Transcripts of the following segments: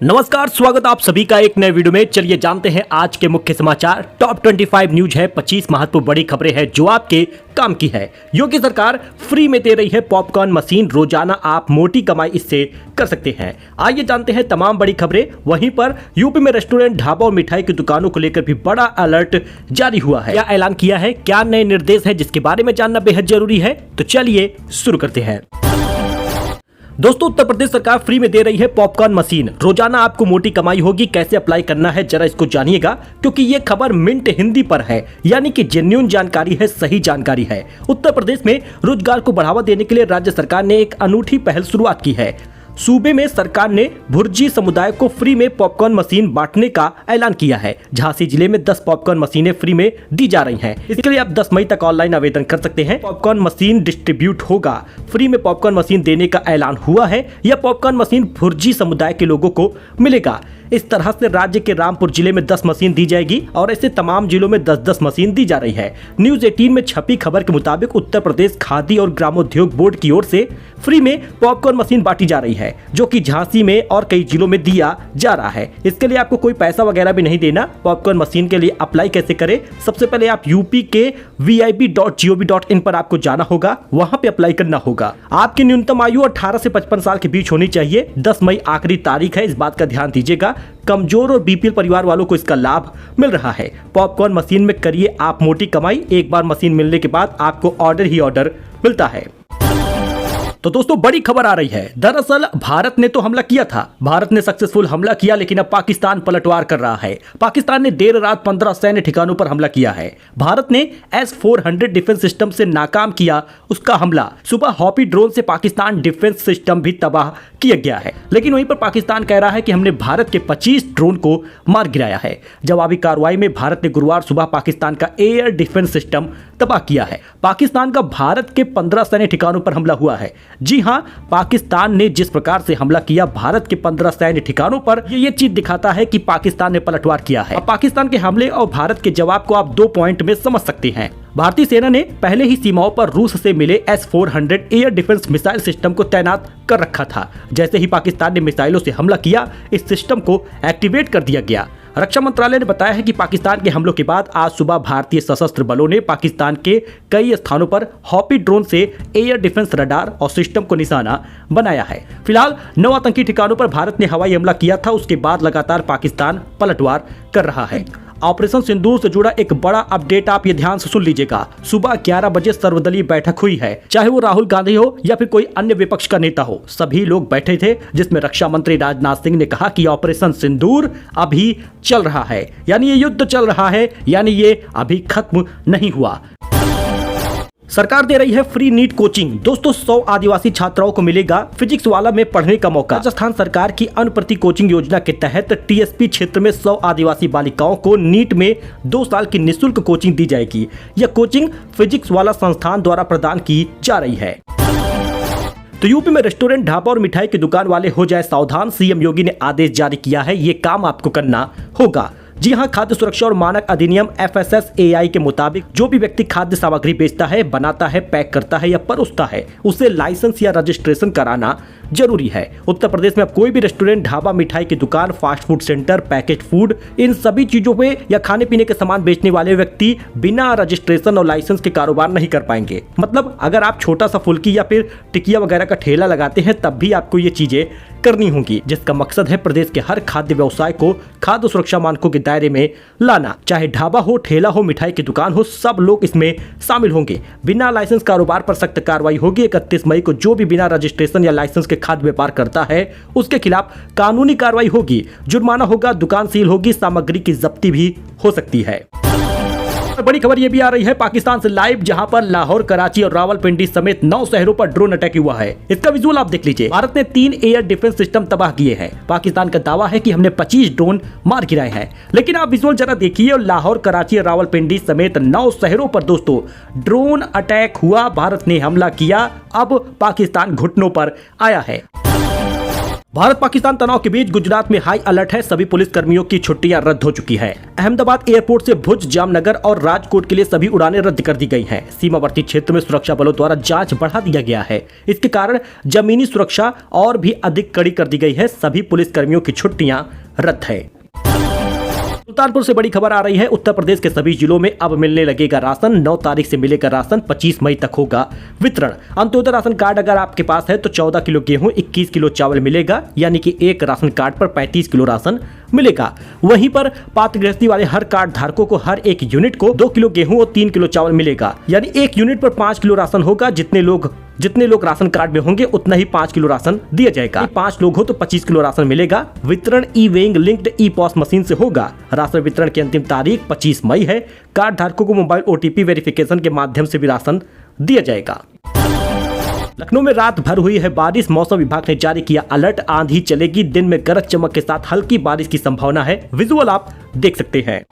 नमस्कार, स्वागत आप सभी का एक नए वीडियो में। चलिए जानते हैं आज के मुख्य समाचार। टॉप 25 न्यूज है, 25 महत्वपूर्ण बड़ी खबरें हैं जो आपके काम की है। योगी सरकार फ्री में दे रही है पॉपकॉर्न मशीन, रोजाना आप मोटी कमाई इससे कर सकते हैं। आइए जानते हैं तमाम बड़ी खबरें। वहीं पर यूपी में रेस्टोरेंट, ढाबा और मिठाई की दुकानों को लेकर भी बड़ा अलर्ट जारी हुआ है। क्या ऐलान किया है, क्या नए निर्देश है, जिसके बारे में जानना बेहद जरूरी है। तो चलिए शुरू करते हैं। दोस्तों, उत्तर प्रदेश सरकार फ्री में दे रही है पॉपकॉर्न मशीन, रोजाना आपको मोटी कमाई होगी। कैसे अप्लाई करना है जरा इसको जानिएगा, क्योंकि ये खबर मिंट हिंदी पर है, यानी कि जेन्युइन जानकारी है, सही जानकारी है। उत्तर प्रदेश में रोजगार को बढ़ावा देने के लिए राज्य सरकार ने एक अनूठी पहल शुरुआत की है। सूबे में सरकार ने भुर्जी समुदाय को फ्री में पॉपकॉर्न मशीन बांटने का ऐलान किया है। झांसी जिले में 10 पॉपकॉर्न मशीनें फ्री में दी जा रही हैं। इसके लिए आप 10 मई तक ऑनलाइन आवेदन कर सकते हैं। पॉपकॉर्न मशीन डिस्ट्रीब्यूट होगा। फ्री में पॉपकॉर्न मशीन देने का ऐलान हुआ है। यह पॉपकॉर्न मशीन भुर्जी समुदाय के लोगों को मिलेगा। इस तरह से राज्य के रामपुर जिले में 10 मशीन दी जाएगी और ऐसे तमाम जिलों में 10-10 मशीन दी जा रही है। न्यूज 18 में छपी खबर के मुताबिक उत्तर प्रदेश खादी और ग्रामोद्योग बोर्ड की ओर से फ्री में पॉपकॉर्न मशीन बांटी जा रही है, जो कि झांसी में और कई जिलों में दिया जा रहा है। इसके लिए आपको कोई पैसा वगैरह भी नहीं देना। पॉपकॉर्न मशीन के लिए अप्लाई कैसे करें? सबसे पहले आप यूपी के vib.gov.in पर आपको जाना होगा, वहां पे अप्लाई करना होगा। आपकी न्यूनतम आयु 18 से 55 साल के बीच होनी चाहिए। 10 मई आखिरी तारीख है, इस बात का ध्यान दीजिएगा। कमजोर और बीपीएल परिवार वालों को इसका लाभ मिल रहा है। पॉपकॉर्न मशीन में करिए आप मोटी कमाई। एक बार मशीन मिलने के बाद आपको ऑर्डर ही ऑर्डर मिलता है। तो दोस्तों, बड़ी खबर आ रही है। दरअसल भारत ने तो हमला किया था, भारत ने सक्सेसफुल हमला किया, लेकिन अब पाकिस्तान पलटवार कर रहा है। पाकिस्तान ने देर रात 15 सैन्य ठिकानों पर हमला किया है। भारत ने S-400 डिफेंस सिस्टम से नाकाम किया उसका हमला। सुबह हॉपी ड्रोन से पाकिस्तान डिफेंस सिस्टम भी तबाह किया गया है, लेकिन वहीं पर पाकिस्तान कह रहा है कि हमने भारत के 25 ड्रोन को मार गिराया है। जवाबी कार्रवाई में भारत ने गुरुवार सुबह पाकिस्तान का एयर डिफेंस सिस्टम तबाह किया है। पाकिस्तान का भारत के 15 सैन्य ठिकानों पर हमला हुआ है। जी हां, पाकिस्तान ने जिस प्रकार से हमला किया भारत के 15 सैन्य ठिकानों पर, ये चीज दिखाता है कि पाकिस्तान ने पलटवार किया है। अब पाकिस्तान के हमले और भारत के जवाब को आप 2 पॉइंट में समझ सकते हैं। भारतीय सेना ने पहले ही सीमाओं पर रूस से मिले S-400 air defence missile system को तैनात कर रखा था। जैसे ही पाकिस्तान ने मिसाइलों से हमला किया, इस सिस्टम को एक्टिवेट कर दिया गया। रक्षा मंत्रालय ने बताया है कि पाकिस्तान के हमलों के बाद आज सुबह भारतीय सशस्त्र बलों ने पाकिस्तान के कई स्थानों पर हॉपी ड्रोन से एयर डिफेंस रडार और सिस्टम को निशाना बनाया है। फिलहाल 9 आतंकी ठिकानों पर भारत ने हवाई हमला किया था। उसके बाद लगातार पाकिस्तान पलटवार कर रहा है। ऑपरेशन सिंदूर से जुड़ा एक बड़ा अपडेट आप ये ध्यान से सुन लीजिएगा। सुबह 11 बजे सर्वदलीय बैठक हुई है, चाहे वो राहुल गांधी हो या फिर कोई अन्य विपक्ष का नेता हो, सभी लोग बैठे थे, जिसमें रक्षा मंत्री राजनाथ सिंह ने कहा कि ऑपरेशन सिंदूर अभी चल रहा है, यानी ये युद्ध चल रहा है, यानी ये अभी खत्म नहीं हुआ। सरकार दे रही है फ्री नीट कोचिंग। दोस्तों, 100 आदिवासी छात्राओं को मिलेगा फिजिक्स वाला में पढ़ने का मौका। राजस्थान सरकार की अनुप्रति कोचिंग योजना के तहत टीएसपी क्षेत्र में 100 आदिवासी बालिकाओं को नीट में 2 साल की निःशुल्क कोचिंग दी जाएगी। यह कोचिंग फिजिक्स वाला संस्थान द्वारा प्रदान की जा रही है। तो यूपी में रेस्टोरेंट, ढाबा और मिठाई की दुकान वाले हो जाए सावधान। सीएम योगी ने आदेश जारी किया है, ये काम आपको करना होगा। जी हां, खाद्य सुरक्षा और मानक अधिनियम FSSAI के मुताबिक जो भी व्यक्ति खाद्य सामग्री बेचता है, बनाता है, पैक करता है या परोसता है, उसे लाइसेंस या रजिस्ट्रेशन कराना जरूरी है। उत्तर प्रदेश में अब कोई भी रेस्टोरेंट, ढाबा, मिठाई की दुकान, fast food centre, package food, इन सभी चीजों पे या खाने पीने के सामान बेचने वाले व्यक्ति बिना रजिस्ट्रेशन और लाइसेंस के कारोबार नहीं कर पाएंगे। मतलब अगर आप छोटा सा फुल्की या फिर टिकिया वगैरह का ठेला लगाते हैं, तब भी आपको ये चीजें करनी होंगी, जिसका मकसद है प्रदेश के हर खाद्य व्यवसाय को खाद्य सुरक्षा मानकों के दायरे में लाना। चाहे ढाबा हो, ठेला हो, मिठाई की दुकान हो, सब लोग इसमें शामिल होंगे। बिना लाइसेंस कारोबार पर सख्त कार्रवाई होगी। 31 मई को जो भी बिना रजिस्ट्रेशन या लाइसेंस के खाद्य व्यापार करता है, उसके खिलाफ कानूनी कार्रवाई होगी, जुर्माना होगा, दुकान सील होगी, सामग्री की जब्ती भी हो सकती है। बड़ी खबर ये भी आ रही है पाकिस्तान से लाइव, जहां पर लाहौर, कराची और रावलपिंडी समेत 9 शहरों पर ड्रोन अटैक हुआ है। इसका विजुअल आप देख लीजिए। भारत ने 3 एयर डिफेंस सिस्टम तबाह किए हैं। पाकिस्तान का दावा है कि हमने 25 ड्रोन मार गिराए हैं, लेकिन आप विजुअल जरा देखिए। और लाहौर, कराची और रावलपिंडी समेत 9 शहरों पर दोस्तों ड्रोन अटैक हुआ। भारत ने हमला किया, अब पाकिस्तान घुटनों पर आया है। भारत पाकिस्तान तनाव के बीच गुजरात में हाई अलर्ट है। सभी पुलिस कर्मियों की छुट्टियां रद्द हो चुकी है। अहमदाबाद एयरपोर्ट से भुज, जामनगर और राजकोट के लिए सभी उड़ानें रद्द कर दी गई हैं। सीमावर्ती क्षेत्र में सुरक्षा बलों द्वारा जांच बढ़ा दिया गया है। इसके कारण जमीनी सुरक्षा और भी अधिक कड़ी कर दी गई है। सभी पुलिस कर्मियों की छुट्टियां रद्द है। सुल्तानपुर से बड़ी खबर आ रही है। उत्तर प्रदेश के सभी जिलों में अब मिलने लगेगा राशन। 9 तारीख से मिलेगा राशन, 25 मई तक होगा वितरण। अंत्योदय राशन कार्ड अगर आपके पास है तो 14 किलो गेहूं, 21 किलो चावल मिलेगा, यानी कि एक राशन कार्ड पर 35 किलो राशन मिलेगा। वहीं पर पात्र गृहस्थी वाले हर कार्ड धारकों को हर एक यूनिट को 2 किलो गेहूं और 3 किलो चावल मिलेगा, यानी एक यूनिट पर 5 किलो राशन होगा। जितने लोग राशन कार्ड में होंगे उतना ही 5 किलो राशन दिया जाएगा। 5 लोग हो तो 25 किलो राशन मिलेगा। वितरण e weighing linked e POS machine से होगा। राशन वितरण की अंतिम तारीख 25 मई है। कार्ड धारकों को मोबाइल OTP वेरिफिकेशन के माध्यम से भी राशन दिया जाएगा। लखनऊ में रात भर हुई है बारिश। मौसम विभाग ने जारी किया अलर्ट। आंधी चलेगी, दिन में गरज चमक के साथ हल्की बारिश की संभावना है। विजुअल आप देख सकते हैं।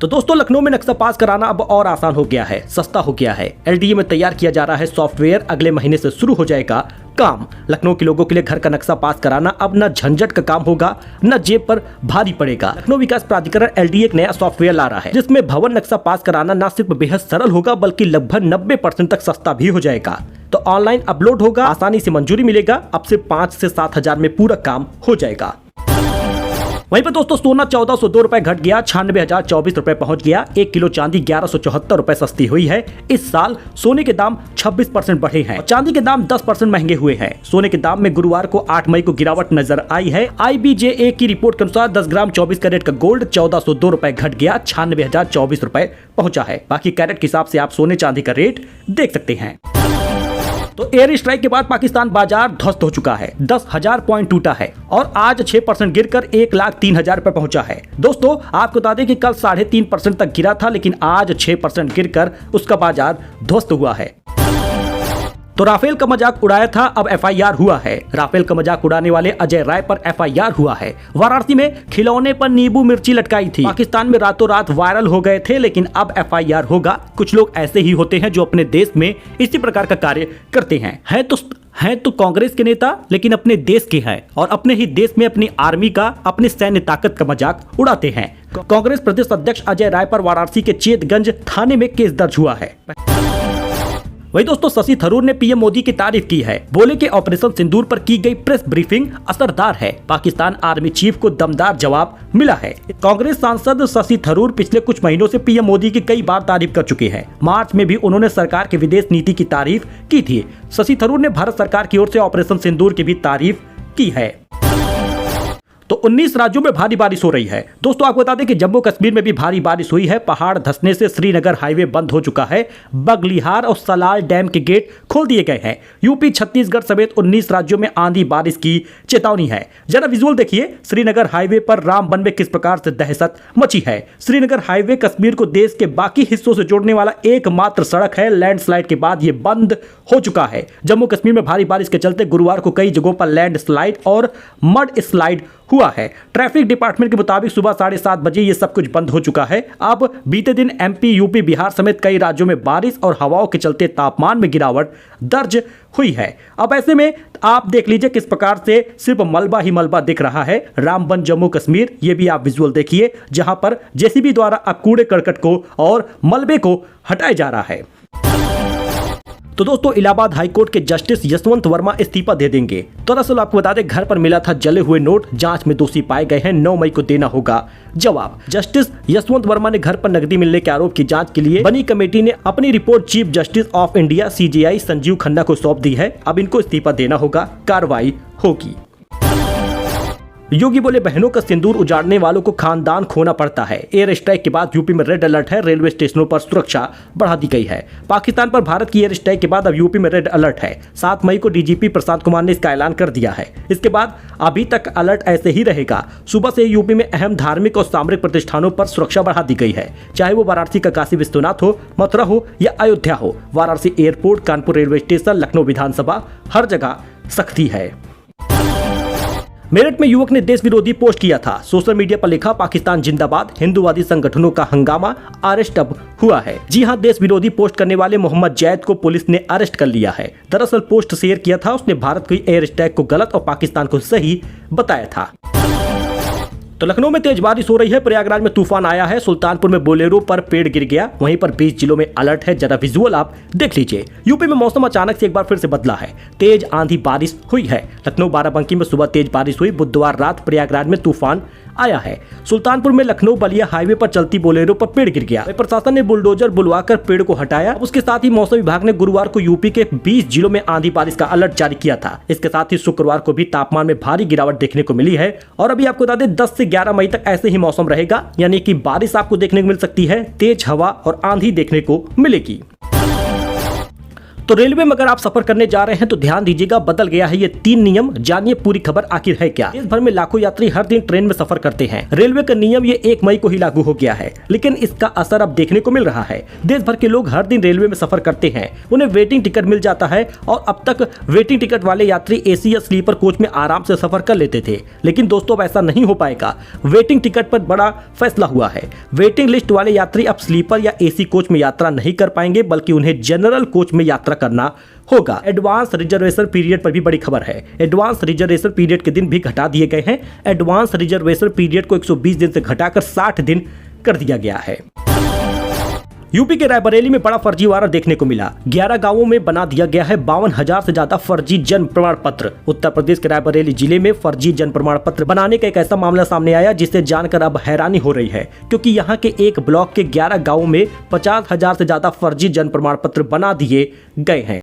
तो दोस्तों, लखनऊ में नक्शा पास कराना अब और आसान हो गया है, सस्ता हो गया है। LDA में तैयार किया जा रहा है सॉफ्टवेयर। अगले महीने से शुरू हो जाएगा काम। लखनऊ के लोगों के लिए घर का नक्शा पास कराना अब न झंझट का काम होगा, न जेब पर भारी पड़ेगा। लखनऊ विकास प्राधिकरण LDA एक नया सॉफ्टवेयर ला रहा है, जिसमें भवन नक्शा पास कराना न सिर्फ बेहद सरल होगा बल्कि लगभग 90% तक सस्ता भी हो जाएगा। तो ऑनलाइन अपलोड होगा, आसानी से मंजूरी मिलेगा। अब से 5 से 7 हजार में पूरा काम हो जाएगा। वहीं पर दोस्तों, सोना 1402 रुपए घट गया, 96,024 रुपए पहुंच गया। 1 किलो चांदी 1174 रुपए सस्ती हुई है। इस साल सोने के दाम 26% बढ़े हैं और चांदी के दाम 10% महंगे हुए हैं। सोने के दाम में गुरुवार को 8 मई को गिरावट नजर आई है। IBJA की रिपोर्ट के अनुसार 10 ग्राम 24 कैरेट का गोल्ड 1402 रुपए घट गया, 96,024 रुपए पहुंचा है। बाकी कैरेट के हिसाब से आप सोने चांदी का रेट देख सकते हैं। तो एयर स्ट्राइक के बाद पाकिस्तान बाजार ध्वस्त हो चुका है। 10,000 पॉइंट टूटा है और आज 6% गिरकर 1,03,000 पर पहुंचा है। दोस्तों, आपको बता दें कि कल 3.5% तक गिरा था, लेकिन आज 6% गिरकर उसका बाजार ध्वस्त हुआ है। तो राफेल का मजाक उड़ाया था, अब FIR हुआ है। राफेल का मजाक उड़ाने वाले अजय राय पर FIR हुआ है। वाराणसी में खिलौने पर नींबू मिर्ची लटकाई थी। पाकिस्तान में रातों रात वायरल हो गए थे, लेकिन अब FIR होगा। कुछ लोग ऐसे ही होते हैं जो अपने देश में इसी प्रकार का कार्य करते हैं तो कांग्रेस के नेता, लेकिन अपने देश के हैं और अपने ही देश में अपनी आर्मी का, अपने सैन्य ताकत का मजाक उड़ाते हैं। कांग्रेस प्रदेश अध्यक्ष अजय राय पर वाराणसी के चेतगंज थाने में केस दर्ज हुआ है। वही दोस्तों, शशि थरूर ने PM मोदी की तारीफ की है। बोले कि ऑपरेशन सिंदूर पर की गई प्रेस ब्रीफिंग असरदार है। पाकिस्तान आर्मी चीफ को दमदार जवाब मिला है। कांग्रेस सांसद शशि थरूर पिछले कुछ महीनों से PM मोदी की कई बार तारीफ कर चुके हैं। मार्च में भी उन्होंने सरकार की विदेश नीति की तारीफ की थी। शशि थरूर ने भारत सरकार की ओर से ऑपरेशन सिंदूर की भी तारीफ की है। तो 19 राज्यों में भारी बारिश हो रही है। दोस्तों, आपको बता दें कि जम्मू कश्मीर में भी भारी बारिश हुई है। पहाड़ धंसने से श्रीनगर हाईवे बंद हो चुका है। बगलिहार और सलाल डैम के गेट खोल दिए गए हैं। यूपी, छत्तीसगढ़ समेत 19 राज्यों में आंधी बारिश की चेतावनी है। जरा विजुअल देखिए, श्रीनगर हाईवे पर रामबन में किस प्रकार से दहशत मची है। श्रीनगर हाईवे कश्मीर को देश के बाकी हिस्सों से जोड़ने वाला एकमात्र सड़क है। लैंडस्लाइड के बाद ये बंद हो चुका है। जम्मू कश्मीर में भारी बारिश के चलते गुरुवार को कई जगहों पर लैंडस्लाइड और मड स्लाइड हुआ है। ट्रैफिक डिपार्टमेंट के मुताबिक सुबह 7:30 बजे ये सब कुछ बंद हो चुका है। अब बीते दिन MP, UP, बिहार समेत कई राज्यों में बारिश और हवाओं के चलते तापमान में गिरावट दर्ज हुई है। अब ऐसे में आप देख लीजिए किस प्रकार से सिर्फ मलबा ही मलबा दिख रहा है। रामबन, जम्मू कश्मीर, ये भी आप विजुअल देखिए, जहां पर JCB द्वारा अब कूड़े करकट को और मलबे को हटाया जा रहा है। तो दोस्तों, इलाहाबाद हाईकोर्ट के जस्टिस यशवंत वर्मा इस्तीफा दे देंगे। दरअसल आपको बता दें, घर पर मिला था जले हुए नोट, जांच में दोषी पाए गए हैं। 9 मई को देना होगा जवाब। जस्टिस यशवंत वर्मा ने घर पर नकदी मिलने के आरोप की जांच के लिए बनी कमेटी ने अपनी report chief justice of India CJI Sanjeev Khanna को सौंप दी है। अब इनको इस्तीफा देना होगा, कार्रवाई होगी। योगी बोले, बहनों का सिंदूर उजाड़ने वालों को खानदान खोना पड़ता है। एयर स्ट्राइक के बाद यूपी में रेड अलर्ट है। रेलवे स्टेशनों पर सुरक्षा बढ़ा दी गई है। पाकिस्तान पर भारत की एयर स्ट्राइक के बाद अब यूपी में रेड अलर्ट है। 7 मई को DGP प्रशांत कुमार ने इसका ऐलान कर दिया है। इसके बाद अभी तक अलर्ट ऐसे ही रहेगा। सुबह से यूपी में अहम धार्मिक और सामरिक प्रतिष्ठानों पर सुरक्षा बढ़ा दी गई है, चाहे वो वाराणसी का काशी विश्वनाथ हो, मथुरा हो या अयोध्या हो। Varanasi airport, Kanpur railway station, Lucknow Vidhan Sabha, हर जगह सख्ती है। मेरठ में युवक ने देश विरोधी पोस्ट किया था। सोशल मीडिया पर लिखा, पाकिस्तान जिंदाबाद, हिंदूवादी संगठनों का हंगामा, अरेस्ट अब हुआ है। जी हां, देश विरोधी पोस्ट करने वाले मोहम्मद जैद को पुलिस ने अरेस्ट कर लिया है। दरअसल पोस्ट शेयर किया था उसने भारत के एयर स्ट्राइक को गलत और पाकिस्तान को सही बताया था। तो लखनऊ में तेज बारिश हो रही है। प्रयागराज में तूफान आया है। सुल्तानपुर में बोलेरो पर पेड़ गिर गया। वहीं पर 20 जिलों में अलर्ट है। जरा विजुअल आप देख लीजिए। यूपी में मौसम अचानक से एक बार फिर से बदला है। तेज आंधी बारिश हुई है। लखनऊ बाराबंकी में सुबह तेज बारिश हुई। बुधवार रात प्रयागराज में तूफान आया है। सुल्तानपुर में लखनऊ बलिया हाईवे पर चलती बोलेरो पर पेड़ गिर गया। प्रशासन ने बुलडोजर बुलवाकर पेड़ को हटाया। उसके साथ ही मौसम विभाग ने गुरुवार को यूपी के 20 जिलों में आंधी बारिश का अलर्ट जारी किया था। इसके साथ ही शुक्रवार को भी तापमान में भारी गिरावट देखने को मिली है। और अभी आपको बता दें 10 से 11 मई तक ऐसे ही मौसम रहेगा, यानी कि बारिश आपको देखने को मिल सकती है, तेज हवा और आंधी देखने को मिलेगी। तो रेलवे में अगर आप सफर करने जा रहे हैं तो ध्यान दीजिएगा, बदल गया है ये 3 नियम। जानिए पूरी खबर आखिर है क्या। देश भर में लाखों यात्री हर दिन ट्रेन में सफर करते हैं। रेलवे का नियम ये 1 मई को ही लागू हो गया है, लेकिन इसका असर अब देखने को मिल रहा है। देश भर के लोग हर दिन रेलवे में सफर करते हैं, उन्हें वेटिंग टिकट मिल जाता है और अब तक वेटिंग टिकट वाले यात्री एसी या स्लीपर कोच में आराम से सफर कर लेते थे। लेकिन दोस्तों अब ऐसा नहीं हो पाएगा। वेटिंग टिकट पर बड़ा फैसला हुआ है। वेटिंग लिस्ट वाले यात्री अब स्लीपर या एसी कोच में यात्रा नहीं कर पाएंगे, बल्कि उन्हें जनरल कोच में यात्रा करना होगा। एडवांस रिजर्वेशन पीरियड पर भी बड़ी खबर है। एडवांस रिजर्वेशन पीरियड के दिन भी घटा दिए गए हैं। एडवांस रिजर्वेशन पीरियड को 120 दिन से घटाकर 60 दिन कर दिया गया है। यूपी के रायबरेली में बड़ा फर्जीवाड़ा देखने को मिला। 11 गांवों में बना दिया गया है 52,000 से ज्यादा फर्जी जन्म प्रमाण पत्र। उत्तर प्रदेश के रायबरेली जिले में फर्जी जन्म प्रमाण पत्र बनाने का एक ऐसा मामला सामने आया जिसे जानकर अब हैरानी हो रही है, क्योंकि यहां के एक ब्लॉक के 11 गांवों में 50,000 से ज्यादा फर्जी जन्म प्रमाण पत्र बना दिए गए हैं।